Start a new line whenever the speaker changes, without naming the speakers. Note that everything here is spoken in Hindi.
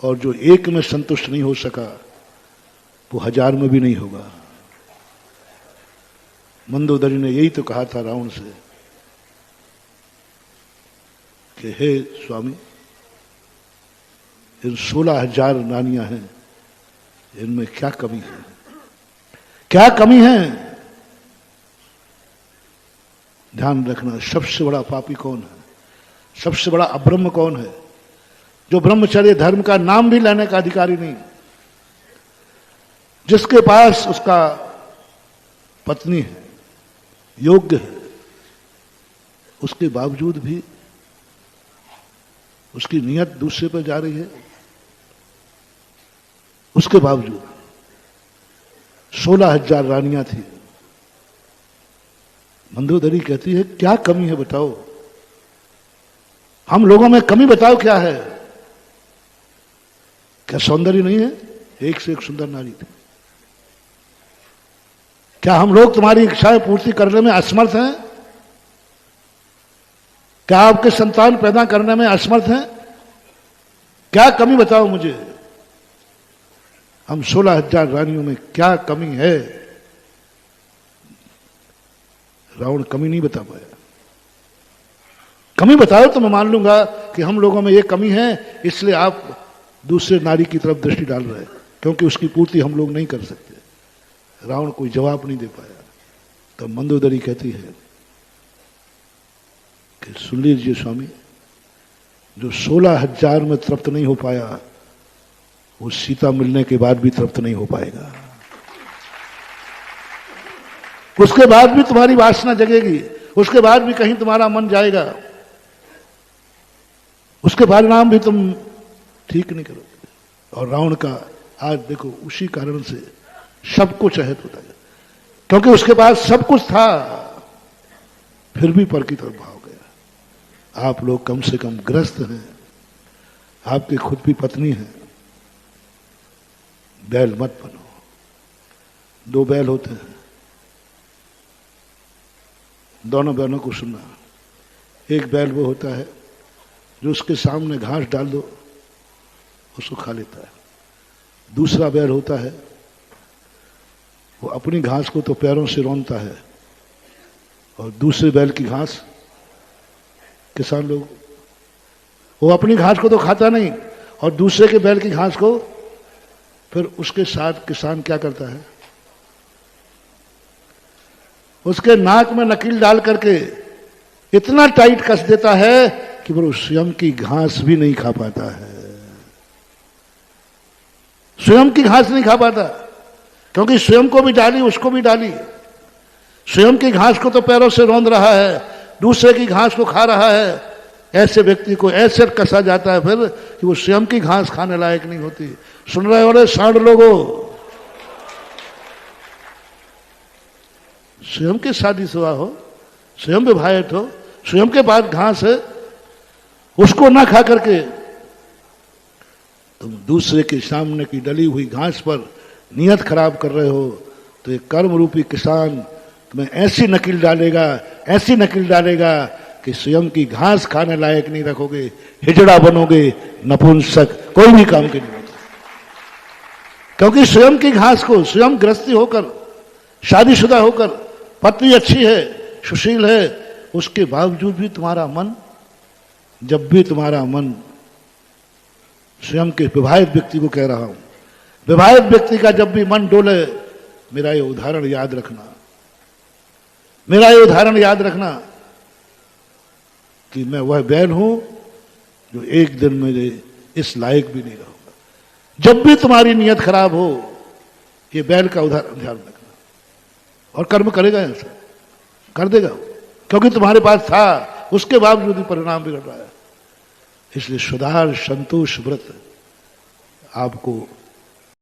और जो एक में संतुष्ट नहीं हो सका वो 1000 में भी नहीं होगा। मंदोदरी ने यही तो कहा था रावण से कि हे स्वामी, इन 16,000 रानियां हैं, इनमें क्या कमी है, क्या कमी है? ध्यान रखना, सबसे बड़ा पापी कौन है, सबसे बड़ा अब्रह्म कौन है? जो ब्रह्मचर्य धर्म का नाम भी लेने का अधिकारी नहीं, जिसके पास उसका पत्नी है, योग्य है, उसके बावजूद भी उसकी नियत दूसरे पर जा रही है। उसके बावजूद 16,000 रानियां थी। मंदोदरी कहती है क्या कमी है बताओ, हम लोगों में कमी बताओ क्या है? क्या सौंदर्य नहीं है? एक से एक सुंदर नारी थी। क्या हम लोग तुम्हारी इच्छाएं पूर्ति करने में असमर्थ हैं? क्या आपके संतान पैदा करने में असमर्थ हैं? क्या कमी बताओ मुझे, हम 16,000 रानियों में क्या कमी है? रावण कमी नहीं बता पाया। कमी बताओ तो मैं मान लूंगा कि हम लोगों में ये कमी है, इसलिए आप दूसरे नारी की तरफ दृष्टि डाल रहे हैं, क्योंकि उसकी पूर्ति हम लोग नहीं कर सकते। रावण कोई जवाब नहीं दे पाया। तो मंदोदरी कहती है कि सुन लीजिए स्वामी, जो 16,000 में तृप्त नहीं हो पाया वो सीता मिलने के बाद भी तृप्त नहीं हो पाएगा। उसके बाद भी तुम्हारी वासना जगेगी, उसके बाद भी कहीं तुम्हारा मन जाएगा, उसके परिणाम भी तुम ठीक नहीं करोगे। और रावण का आज देखो उसी कारण से सब कुछ अहित होता है, क्योंकि उसके पास सब कुछ था फिर भी पर की तरफ भाग गया। आप लोग कम से कम ग्रस्त हैं, आपकी खुद भी पत्नी है, बैल मत बनो। 2 बैल होते हैं, दोनों बैलों को सुनना। एक बैल वो होता है जो उसके सामने घास डाल दो उसको खा लेता है। दूसरा बैल होता है वो अपनी घास को तो पैरों से रौंदता है, और दूसरे बैल की घास, किसान लोग, वो अपनी घास को तो खाता नहीं और दूसरे के बैल की घास को फिर उसके साथ किसान क्या करता है, उसके नाक में नकील डाल करके इतना टाइट कस देता है कि वो स्वयं की घास भी नहीं खा पाता है। स्वयं की घास नहीं खा पाता, क्योंकि स्वयं को भी डाली उसको भी डाली। स्वयं की घास को तो पैरों से रौंद रहा है, दूसरे की घास को खा रहा है। ऐसे व्यक्ति को ऐसे कसा जाता है फिर कि वो स्वयं की घास खाने लायक नहीं होती। सुन रहे हो रे सांड लोगों, स्वयं के शादीशुदा हो, स्वयं विवाहित हो, स्वयं के पास घास है, उसको ना खा करके तुम दूसरे के सामने की डली हुई घास पर नियत खराब कर रहे हो। तो ये कर्म रूपी किसान तुम्हें ऐसी नकील डालेगा, ऐसी नकील डालेगा कि स्वयं की घास खाने लायक नहीं रखोगे, हिजड़ा बनोगे, नपुंसक, कोई भी काम के नहीं होगा। क्योंकि स्वयं की घास को, स्वयं गृहस्थी होकर, शादीशुदा होकर, पत्नी अच्छी है, सुशील है, उसके बावजूद भी तुम्हारा मन, जब भी तुम्हारा मन, स्वयं के विवाहित व्यक्ति को कह रहा हूं, विवाहित व्यक्ति का जब भी मन डोले, मेरा ये उदाहरण याद रखना, मेरा ये उदाहरण याद रखना कि मैं वह बैल हूं जो एक दिन मेरे इस लायक भी नहीं रहूंगा। जब भी तुम्हारी नियत खराब हो, ये बैल का उदाहरण ध्यान रखना, और कर्म करेगा, ऐसा कर देगा, क्योंकि तुम्हारे पास था, उसके बावजूद भी परिणाम बिगड़ रहा है। इसलिए सुधार संतोष व्रत आपको